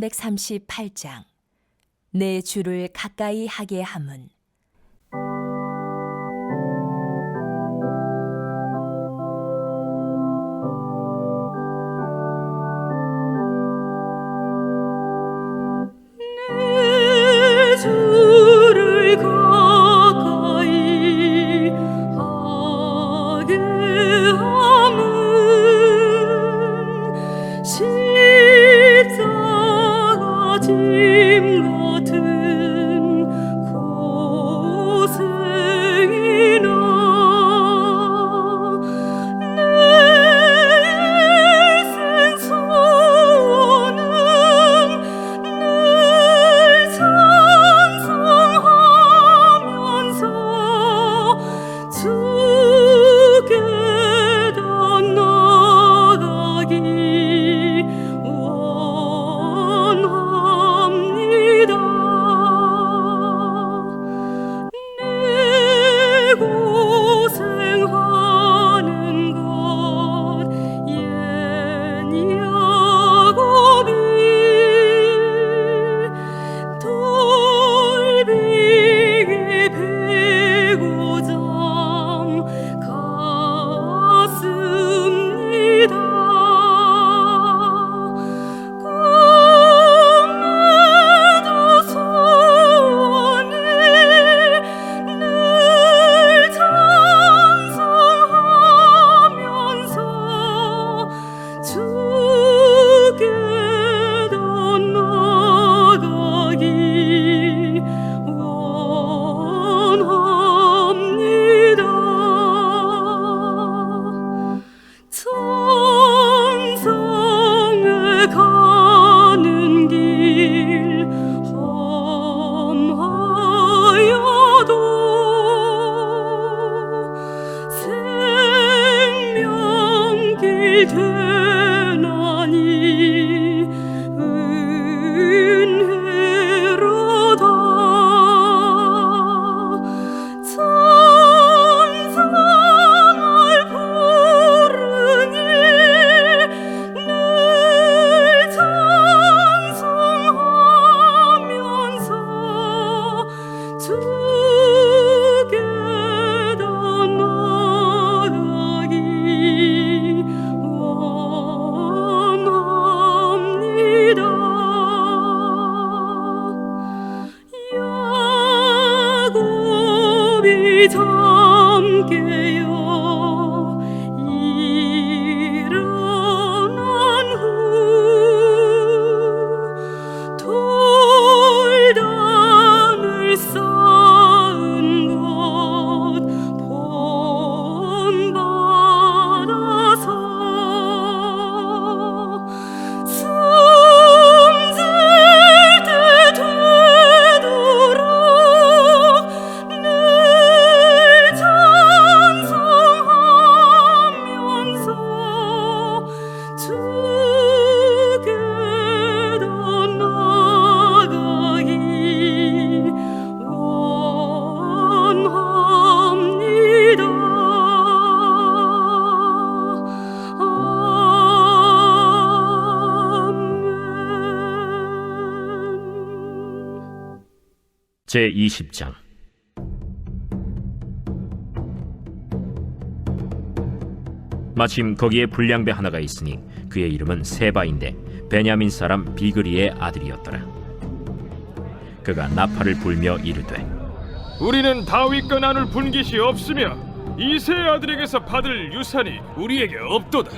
338장 내 주를 가까이 하게 함은. 내 주를 가까이 하게 함은 십자가 짐 같은 고생이나 내 일생 소원은 늘 찬송하면서 주께 더 나아가기 원합니다. 내 고생하는 것 옛 야곱이 돌비기 베고 잠 갔습니다. 꿈에도 소원이 늘 찬송하면서 주께 더 나아가기 원합니다. 천성에 가는 길 험하여도 생명길 되나니 은혜로다. 찬송을 부르니 늘 찬송하면서 주께 더 나아가기 원합니다. 야곱이 잠 깨어 일어난 후 돌단을 쌓은 곳 본받아서 숨질 때 되도록 늘 찬송하면서 주께 더 나아가기 원합니다. 아멘. 제20장 마침 거기에 불량배 하나가 있으니 그의 이름은 세바인데 베냐민 사람 비그리의 아들이었더라. 그가 나팔을 불며 이르되 우리는 다윗과 나눌 분깃이 없으며 이새의 아들에게서 받을 유산이 우리에게 없도다.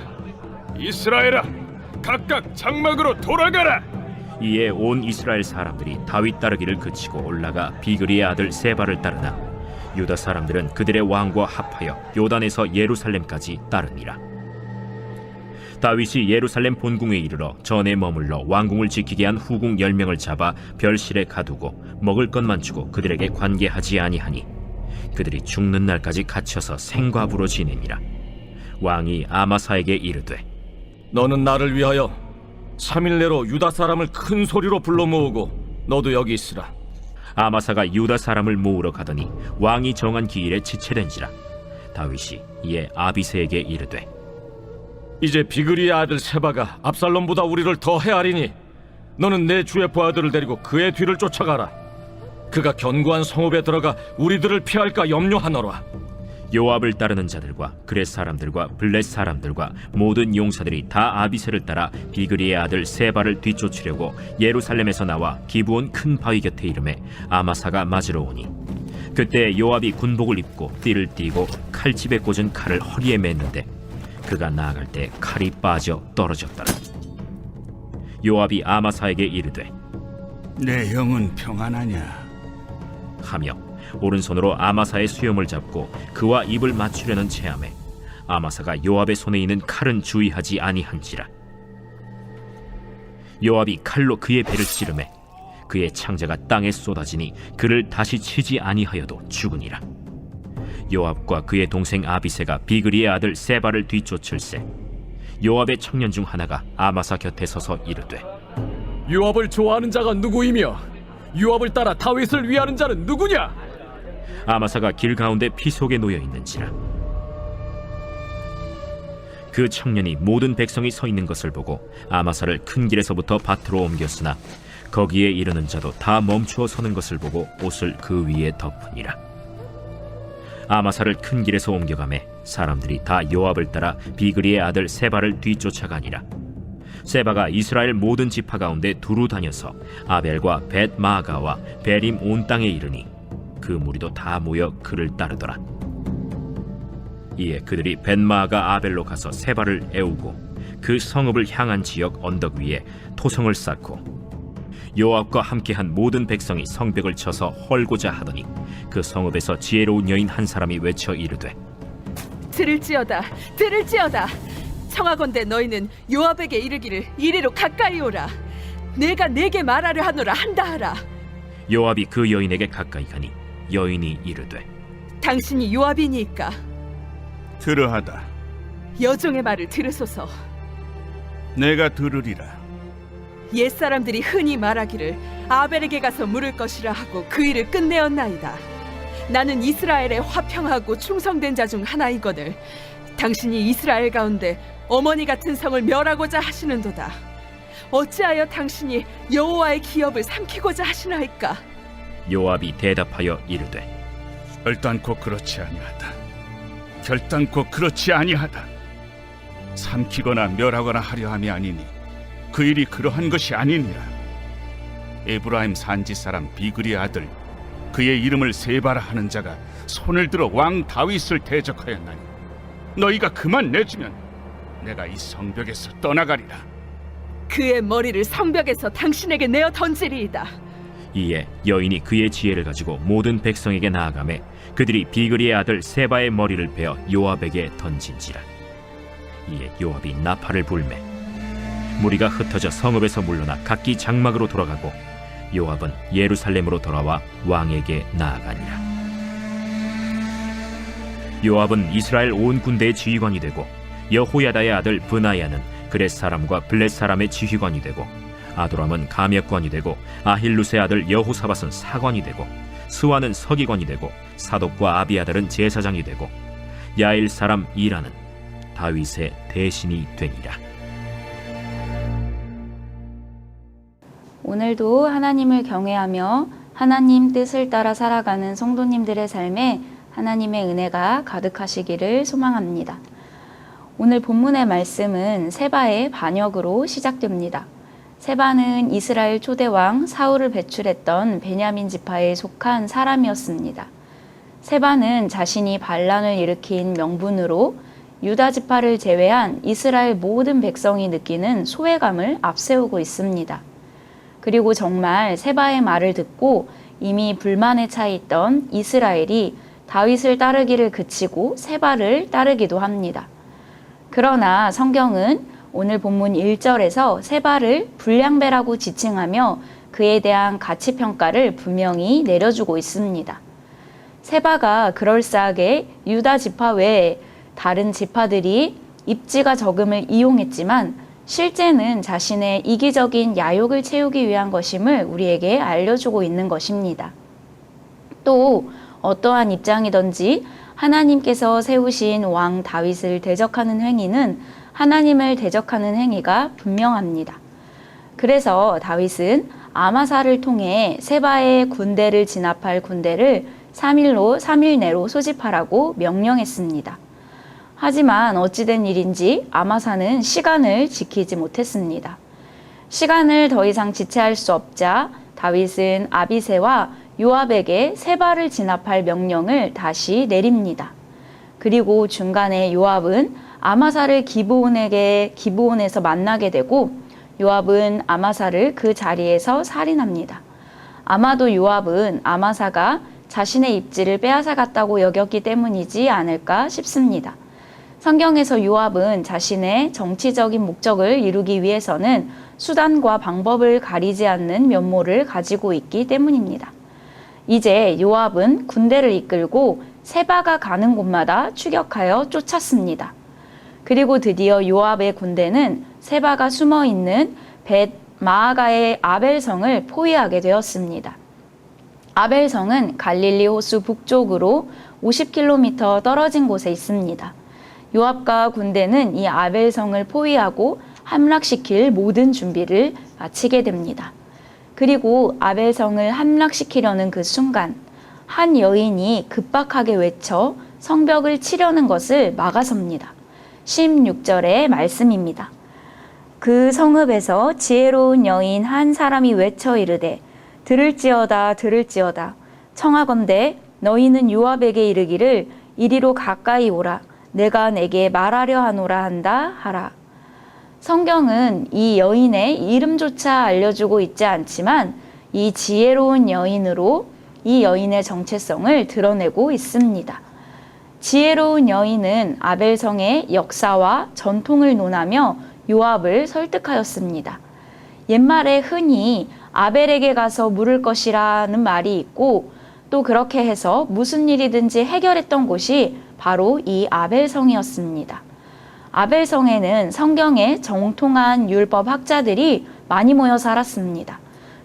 이스라엘아, 각각 장막으로 돌아가라. 이에 온 이스라엘 사람들이 다윗 따르기를 그치고 올라가 비그리의 아들 세바를 따르나 유다 사람들은 그들의 왕과 합하여 요단에서 예루살렘까지 따르니라. 다윗이 예루살렘 본궁에 이르러 전에 머물러 왕궁을 지키게 한 후궁 10명을 잡아 별실에 가두고 먹을 것만 주고 그들에게 관계하지 아니하니 그들이 죽는 날까지 갇혀서 생과부로 지내니라. 왕이 아마사에게 이르되 너는 나를 위하여 3일 내로 유다 사람을 큰 소리로 불러 모으고 너도 여기 있으라. 아마사가 유다 사람을 모으러 가더니 왕이 정한 기일에 지체된지라. 다윗이 이에 아비새에게 이르되 이제 비그리의 아들 세바가 압살롬보다 우리를 더 헤아리니 너는 내 주의 부하들을 데리고 그의 뒤를 쫓아가라. 그가 견고한 성읍에 들어가 우리들을 피할까 염려하노라. 요압을 따르는 자들과 그렛 사람들과 블렛 사람들과 모든 용사들이 다 아비새를 따라 비그리의 아들 세바를 뒤쫓으려고 예루살렘에서 나와 기브온 큰 바위 곁에 이름에 아마사가 맞으러 오니, 그때 요압이 군복을 입고 띠를 띠고 칼집에 꽂은 칼을 허리에 맸는데 그가 나아갈 때 칼이 빠져 떨어졌더라. 요압이 아마사에게 이르되 내 영은 평안하냐? 하며 오른손으로 아마사의 수염을 잡고 그와 입을 맞추려는 체함에 아마사가 요압의 손에 있는 칼은 주의하지 아니한지라. 요압이 칼로 그의 배를 찌르매 그의 창자가 땅에 쏟아지니 그를 다시 치지 아니하여도 죽으니라. 요압과 그의 동생 아비새가 비그리의 아들 세바를 뒤쫓을세. 요압의 청년 중 하나가 아마사 곁에 서서 이르되 요압을 좋아하는 자가 누구이며 요압을 따라 다윗을 위하는 자는 누구냐? 아마사가 길 가운데 피 속에 놓여 있는지라. 그 청년이 모든 백성이 서 있는 것을 보고 아마사를 큰 길에서부터 밭으로 옮겼으나 거기에 이르는 자도 다 멈추어 서는 것을 보고 옷을 그 위에 덮으니라. 아마사를 큰 길에서 옮겨가매 사람들이 다 요압을 따라 비그리의 아들 세바를 뒤쫓아가니라. 세바가 이스라엘 모든 지파 가운데 두루 다녀서 아벨과 벳 마아가와 베림 온 땅에 이르니 그 무리도 다 모여 그를 따르더라. 이에 그들이 벳 마아가 아벨로 가서 세바를 애우고 그 성읍을 향한 지역 언덕 위에 토성을 쌓고 요압과 함께한 모든 백성이 성벽을 쳐서 헐고자 하더니 그 성읍에서 지혜로운 여인 한 사람이 외쳐 이르되 들을지어다, 들을지어다. 청하건대 너희는 요압에게 이르기를 이리로 가까이 오라. 내가 내게 말하려 하노라 한다 하라. 요압이 그 여인에게 가까이 가니 여인이 이르되 당신이 요압이니까 들으하다. 여종의 말을 들으소서. 내가 들으리라. 옛사람들이 흔히 말하기를 아벨에게 가서 물을 것이라 하고 그 일을 끝내었나이다. 나는 이스라엘의 화평하고 충성된 자 중 하나이거늘 당신이 이스라엘 가운데 어머니 같은 성을 멸하고자 하시는도다. 어찌하여 당신이 여호와의 기업을 삼키고자 하시나이까? 요압이 대답하여 이르되 결단코 그렇지 아니하다. 결단코 그렇지 아니하다. 삼키거나 멸하거나 하려 함이 아니니 그 일이 그러한 것이 아니니라. 에브라임 산지 사람 비그리의 아들 그의 이름을 세바라 하는 자가 손을 들어 왕 다윗을 대적하였나니 너희가 그만 내주면 내가 이 성벽에서 떠나가리라. 그의 머리를 성벽에서 당신에게 내어 던지리이다. 이에 여인이 그의 지혜를 가지고 모든 백성에게 나아가매 그들이 비그리의 아들 세바의 머리를 베어 요압에게 던진지라. 이에 요압이 나팔을 불매 무리가 흩어져 성읍에서 물러나 각기 장막으로 돌아가고 요압은 예루살렘으로 돌아와 왕에게 나아가니라. 요압은 이스라엘 온 군대의 지휘관이 되고 여호야다의 아들 브나야는 그렛 사람과 블렛 사람의 지휘관이 되고 아도람은 감역관이 되고 아힐룻의 아들 여호사밧은 사관이 되고 스와는 서기관이 되고 사독과 아비아달은 제사장이 되고 야일 사람 이라는 다윗의 대신이 되니라. 오늘도 하나님을 경외하며 하나님 뜻을 따라 살아가는 성도님들의 삶에 하나님의 은혜가 가득하시기를 소망합니다. 오늘 본문의 말씀은 세바의 반역으로 시작됩니다. 세바는 이스라엘 초대왕 사울을 배출했던 베냐민 지파에 속한 사람이었습니다. 세바는 자신이 반란을 일으킨 명분으로 유다 지파를 제외한 이스라엘 모든 백성이 느끼는 소외감을 앞세우고 있습니다. 그리고 정말 세바의 말을 듣고 이미 불만에 차 있던 이스라엘이 다윗을 따르기를 그치고 세바를 따르기도 합니다. 그러나 성경은 오늘 본문 1절에서 세바를 불량배라고 지칭하며 그에 대한 가치평가를 분명히 내려주고 있습니다. 세바가 그럴싸하게 유다 지파 외에 다른 지파들이 입지가 적음을 이용했지만 실제는 자신의 이기적인 야욕을 채우기 위한 것임을 우리에게 알려주고 있는 것입니다. 또 어떠한 입장이든지 하나님께서 세우신 왕 다윗을 대적하는 행위는 하나님을 대적하는 행위가 분명합니다. 그래서 다윗은 아마사를 통해 세바의 군대를 진압할 군대를 3일 내로 소집하라고 명령했습니다. 하지만 어찌된 일인지 아마사는 시간을 지키지 못했습니다. 시간을 더 이상 지체할 수 없자 다윗은 아비새와 요압에게 세바를 진압할 명령을 다시 내립니다. 그리고 중간에 요압은 아마사를 기브온에서 만나게 되고 요압은 아마사를 그 자리에서 살인합니다. 아마도 요압은 아마사가 자신의 입지를 빼앗아갔다고 여겼기 때문이지 않을까 싶습니다. 성경에서 요압은 자신의 정치적인 목적을 이루기 위해서는 수단과 방법을 가리지 않는 면모를 가지고 있기 때문입니다. 이제 요압은 군대를 이끌고 세바가 가는 곳마다 추격하여 쫓았습니다. 그리고 드디어 요압의 군대는 세바가 숨어 있는 벳 마아가의 아벨성을 포위하게 되었습니다. 아벨성은 갈릴리 호수 북쪽으로 50km 떨어진 곳에 있습니다. 요압과 군대는 이 아벨성을 포위하고 함락시킬 모든 준비를 마치게 됩니다. 그리고 아벨성을 함락시키려는 그 순간 한 여인이 급박하게 외쳐 성벽을 치려는 것을 막아섭니다. 16절의 말씀입니다. 그 성읍에서 지혜로운 여인 한 사람이 외쳐 이르되 들을지어다 들을지어다 청하건대 너희는 요압에게 이르기를 이리로 가까이 오라 내가 내게 말하려 하노라 한다 하라. 성경은 이 여인의 이름조차 알려주고 있지 않지만 이 지혜로운 여인으로 이 여인의 정체성을 드러내고 있습니다. 지혜로운 여인은 아벨성의 역사와 전통을 논하며 요압을 설득하였습니다. 옛말에 흔히 아벨에게 가서 물을 것이라는 말이 있고 또 그렇게 해서 무슨 일이든지 해결했던 곳이 바로 이 아벨성이었습니다. 아벨성에는 성경의 정통한 율법 학자들이 많이 모여 살았습니다.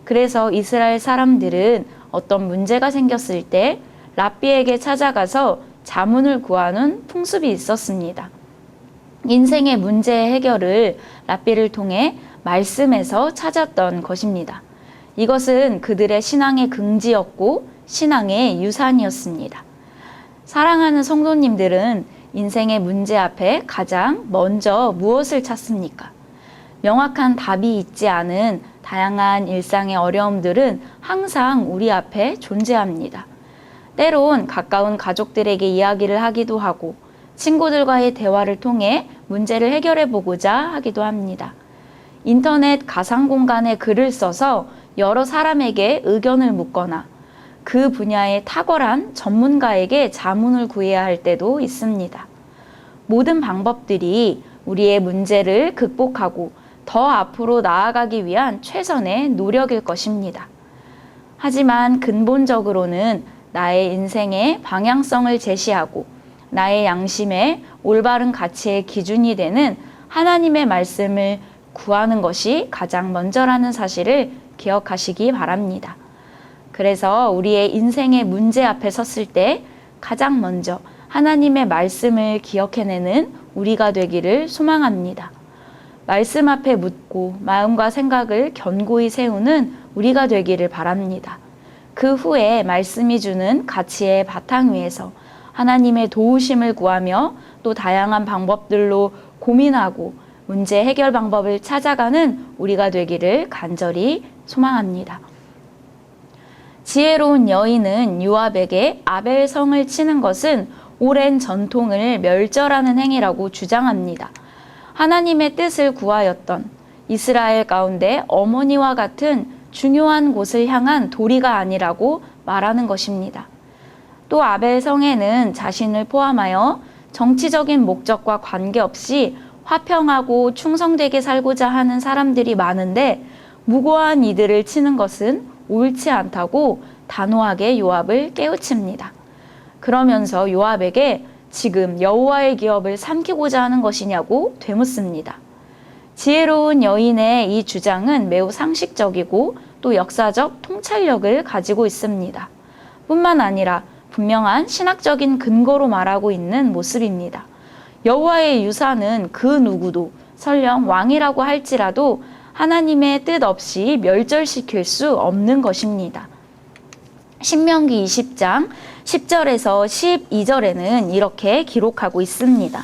그래서 이스라엘 사람들은 어떤 문제가 생겼을 때 랍비에게 찾아가서 자문을 구하는 풍습이 있었습니다. 인생의 문제 해결을 랍비를 통해 말씀에서 찾았던 것입니다. 이것은 그들의 신앙의 긍지였고 신앙의 유산이었습니다. 사랑하는 성도님들은 인생의 문제 앞에 가장 먼저 무엇을 찾습니까? 명확한 답이 있지 않은 다양한 일상의 어려움들은 항상 우리 앞에 존재합니다. 때론 가까운 가족들에게 이야기를 하기도 하고 친구들과의 대화를 통해 문제를 해결해 보고자 하기도 합니다. 인터넷 가상 공간에 글을 써서 여러 사람에게 의견을 묻거나 그 분야에 탁월한 전문가에게 자문을 구해야 할 때도 있습니다. 모든 방법들이 우리의 문제를 극복하고 더 앞으로 나아가기 위한 최선의 노력일 것입니다. 하지만 근본적으로는 나의 인생의 방향성을 제시하고 나의 양심의 올바른 가치의 기준이 되는 하나님의 말씀을 구하는 것이 가장 먼저라는 사실을 기억하시기 바랍니다. 그래서 우리의 인생의 문제 앞에 섰을 때 가장 먼저 하나님의 말씀을 기억해내는 우리가 되기를 소망합니다. 말씀 앞에 묻고 마음과 생각을 견고히 세우는 우리가 되기를 바랍니다. 그 후에 말씀이 주는 가치의 바탕 위에서 하나님의 도우심을 구하며 또 다양한 방법들로 고민하고 문제 해결 방법을 찾아가는 우리가 되기를 간절히 소망합니다. 지혜로운 여인은 요압에게 아벨성을 치는 것은 오랜 전통을 멸절하는 행위라고 주장합니다. 하나님의 뜻을 구하였던 이스라엘 가운데 어머니와 같은 중요한 곳을 향한 도리가 아니라고 말하는 것입니다. 또 아벨성에는 자신을 포함하여 정치적인 목적과 관계없이 화평하고 충성되게 살고자 하는 사람들이 많은데 무고한 이들을 치는 것은 옳지 않다고 단호하게 요압을 깨우칩니다. 그러면서 요압에게 지금 여호와의 기업을 삼키고자 하는 것이냐고 되묻습니다. 지혜로운 여인의 이 주장은 매우 상식적이고 또 역사적 통찰력을 가지고 있습니다. 뿐만 아니라 분명한 신학적인 근거로 말하고 있는 모습입니다. 여호와의 유산은 그 누구도 설령 왕이라고 할지라도 하나님의 뜻 없이 멸절시킬 수 없는 것입니다. 신명기 20장 10절에서 12절에는 이렇게 기록하고 있습니다.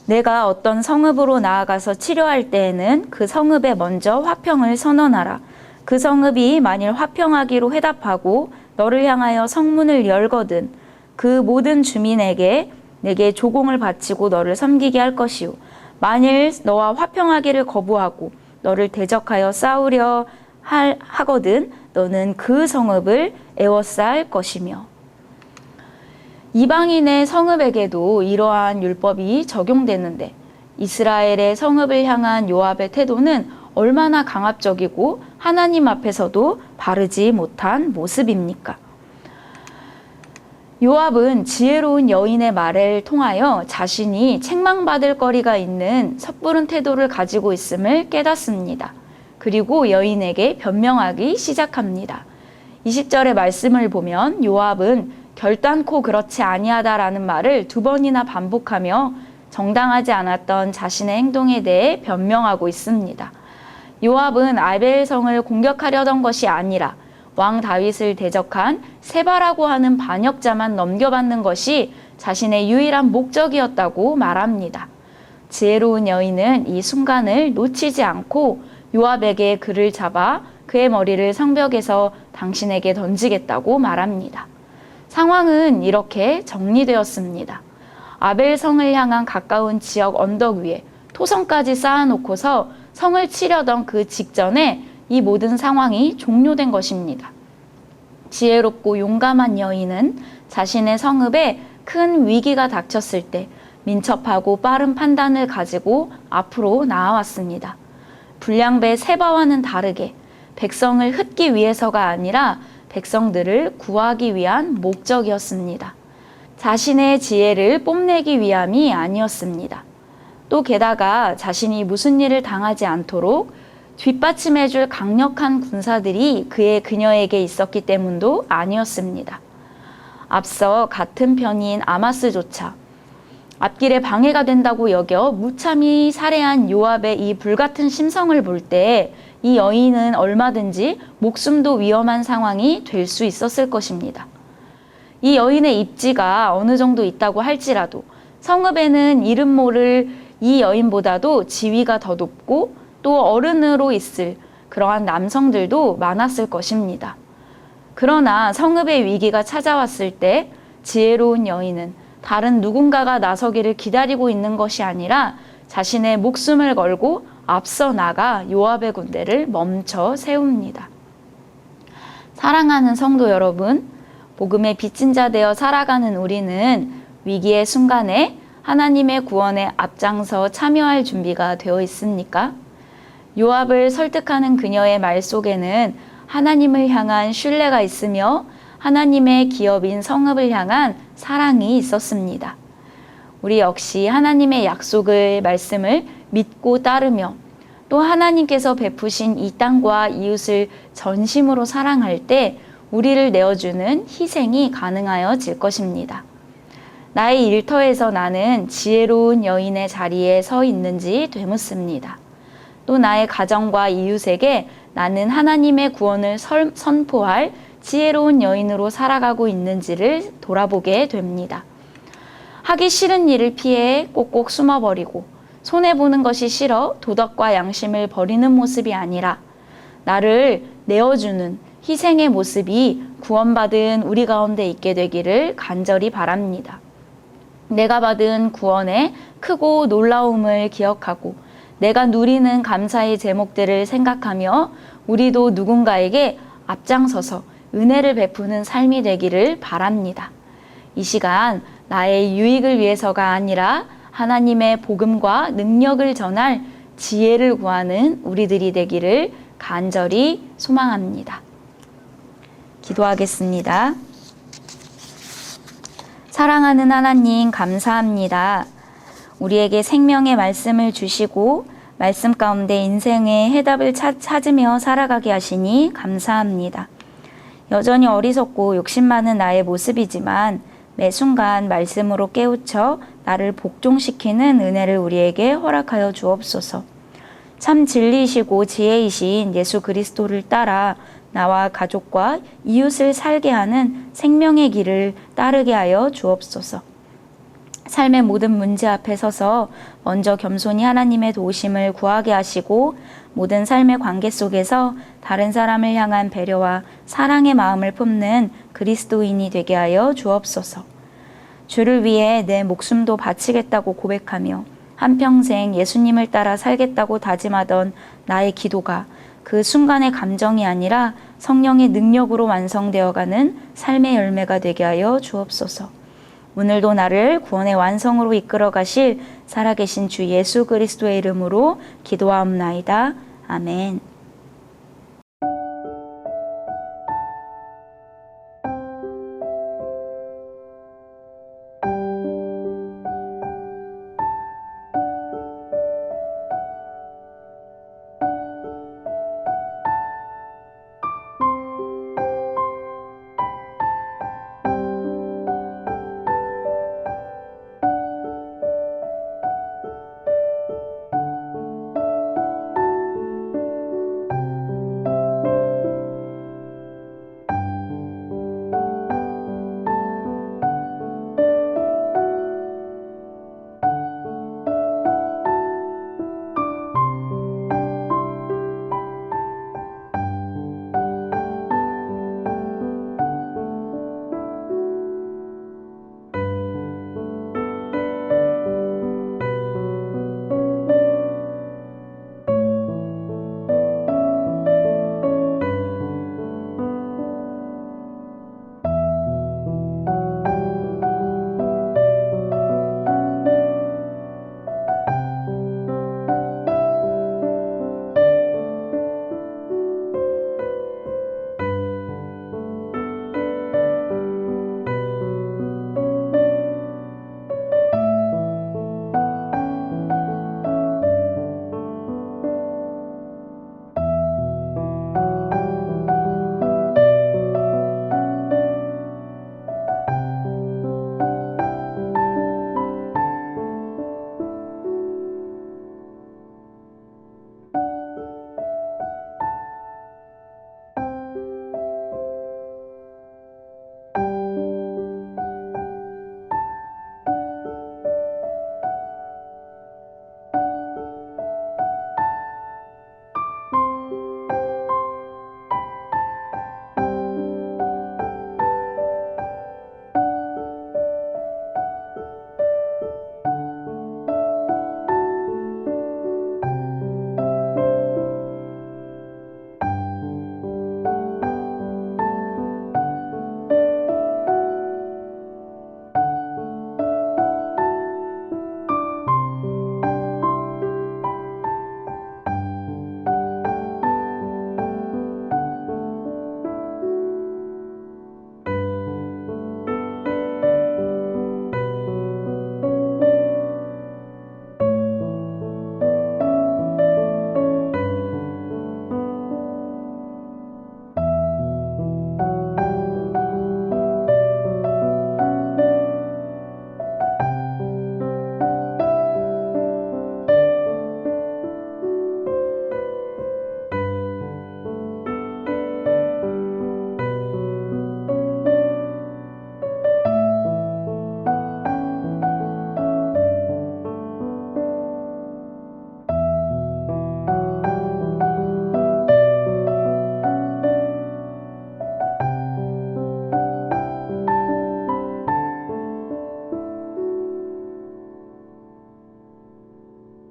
내가 어떤 성읍으로 나아가서 치료할 때에는 그 성읍에 먼저 화평을 선언하라. 그 성읍이 만일 화평하기로 회답하고 너를 향하여 성문을 열거든 그 모든 주민에게 내게 조공을 바치고 너를 섬기게 할 것이요. 만일 너와 화평하기를 거부하고 너를 대적하여 싸우려 하거든 너는 그 성읍을 에워싸 것이며. 이방인의 성읍에게도 이러한 율법이 적용되는데 이스라엘의 성읍을 향한 요압의 태도는 얼마나 강압적이고 하나님 앞에서도 바르지 못한 모습입니까? 요압은 지혜로운 여인의 말을 통하여 자신이 책망받을 거리가 있는 섣부른 태도를 가지고 있음을 깨닫습니다. 그리고 여인에게 변명하기 시작합니다. 20절의 말씀을 보면 요압은 결단코 그렇지 아니하다라는 말을 2번이나 반복하며 정당하지 않았던 자신의 행동에 대해 변명하고 있습니다. 요압은 아벨성을 공격하려던 것이 아니라 왕 다윗을 대적한 세바라고 하는 반역자만 넘겨받는 것이 자신의 유일한 목적이었다고 말합니다. 지혜로운 여인은 이 순간을 놓치지 않고 요압에게 그를 잡아 그의 머리를 성벽에서 당신에게 던지겠다고 말합니다. 상황은 이렇게 정리되었습니다. 아벨성을 향한 가까운 지역 언덕 위에 토성까지 쌓아놓고서 성을 치려던 그 직전에 이 모든 상황이 종료된 것입니다. 지혜롭고 용감한 여인은 자신의 성읍에 큰 위기가 닥쳤을 때 민첩하고 빠른 판단을 가지고 앞으로 나아왔습니다. 불량배 세바와는 다르게 백성을 흩기 위해서가 아니라 백성들을 구하기 위한 목적이었습니다. 자신의 지혜를 뽐내기 위함이 아니었습니다. 또 게다가 자신이 무슨 일을 당하지 않도록 뒷받침해줄 강력한 군사들이 그녀에게 있었기 때문도 아니었습니다. 앞서 같은 편인 아마스조차 앞길에 방해가 된다고 여겨 무참히 살해한 요압의 이 불같은 심성을 볼 때 이 여인은 얼마든지 목숨도 위험한 상황이 될 수 있었을 것입니다. 이 여인의 입지가 어느 정도 있다고 할지라도 성읍에는 이름 모를 이 여인보다도 지위가 더 높고 또 어른으로 있을 그러한 남성들도 많았을 것입니다. 그러나 성읍의 위기가 찾아왔을 때 지혜로운 여인은 다른 누군가가 나서기를 기다리고 있는 것이 아니라 자신의 목숨을 걸고 앞서 나가 요압의 군대를 멈춰 세웁니다. 사랑하는 성도 여러분, 복음의 빚진 자 되어 살아가는 우리는 위기의 순간에 하나님의 구원에 앞장서 참여할 준비가 되어 있습니까? 요압을 설득하는 그녀의 말 속에는 하나님을 향한 신뢰가 있으며 하나님의 기업인 성읍을 향한 사랑이 있었습니다. 우리 역시 하나님의 말씀을 믿고 따르며 또 하나님께서 베푸신 이 땅과 이웃을 전심으로 사랑할 때 우리를 내어주는 희생이 가능하여질 것입니다. 나의 일터에서 나는 지혜로운 여인의 자리에 서 있는지 되묻습니다. 또 나의 가정과 이웃에게 나는 하나님의 구원을 선포할 지혜로운 여인으로 살아가고 있는지를 돌아보게 됩니다. 하기 싫은 일을 피해 꼭꼭 숨어버리고 손해보는 것이 싫어 도덕과 양심을 버리는 모습이 아니라 나를 내어주는 희생의 모습이 구원받은 우리 가운데 있게 되기를 간절히 바랍니다. 내가 받은 구원의 크고 놀라움을 기억하고 내가 누리는 감사의 제목들을 생각하며 우리도 누군가에게 앞장서서 은혜를 베푸는 삶이 되기를 바랍니다. 이 시간 나의 유익을 위해서가 아니라 하나님의 복음과 능력을 전할 지혜를 구하는 우리들이 되기를 간절히 소망합니다. 기도하겠습니다. 사랑하는 하나님 감사합니다. 우리에게 생명의 말씀을 주시고 말씀 가운데 인생의 해답을 찾으며 살아가게 하시니 감사합니다. 여전히 어리석고 욕심 많은 나의 모습이지만 매 순간 말씀으로 깨우쳐 나를 복종시키는 은혜를 우리에게 허락하여 주옵소서. 참 진리이시고 지혜이신 예수 그리스도를 따라 나와 가족과 이웃을 살게 하는 생명의 길을 따르게 하여 주옵소서. 삶의 모든 문제 앞에 서서 먼저 겸손히 하나님의 도우심을 구하게 하시고 모든 삶의 관계 속에서 다른 사람을 향한 배려와 사랑의 마음을 품는 그리스도인이 되게 하여 주옵소서. 주를 위해 내 목숨도 바치겠다고 고백하며 한평생 예수님을 따라 살겠다고 다짐하던 나의 기도가 그 순간의 감정이 아니라 성령의 능력으로 완성되어가는 삶의 열매가 되게 하여 주옵소서. 오늘도 나를 구원의 완성으로 이끌어 가실 살아계신 주 예수 그리스도의 이름으로 기도하옵나이다. 아멘.